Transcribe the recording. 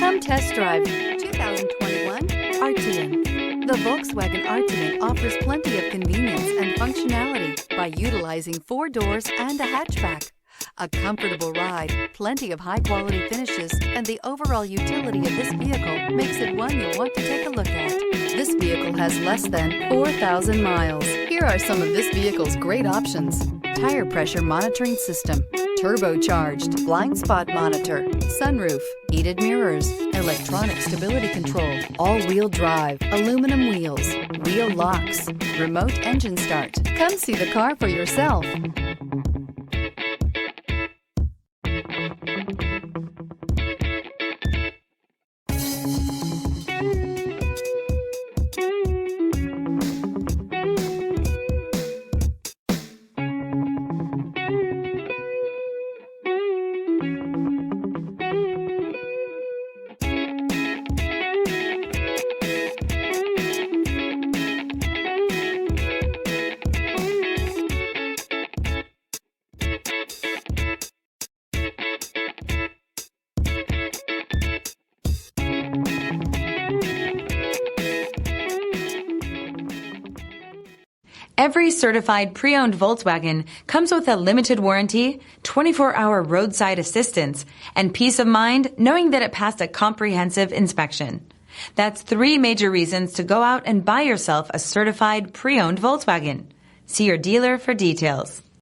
Come test drive 2021 Arteon. The Volkswagen Arteon offers plenty of convenience and functionality by utilizing 4 doors and a hatchback. A comfortable ride, plenty of high-quality finishes, and the overall utility of this vehicle makes it one you'll want to take a look at. This vehicle has less than 4,000 miles. Here are some of this vehicle's great options: tire pressure monitoring system, turbocharged, blind spot monitor, sunroof, heated mirrors, electronic stability control, all-wheel drive, aluminum wheels, wheel locks, remote engine start. Come see the car for yourself. Every certified pre-owned Volkswagen comes with a limited warranty, 24-hour roadside assistance, and peace of mind knowing that it passed a comprehensive inspection. That's 3 major reasons to go out and buy yourself a certified pre-owned Volkswagen. See your dealer for details.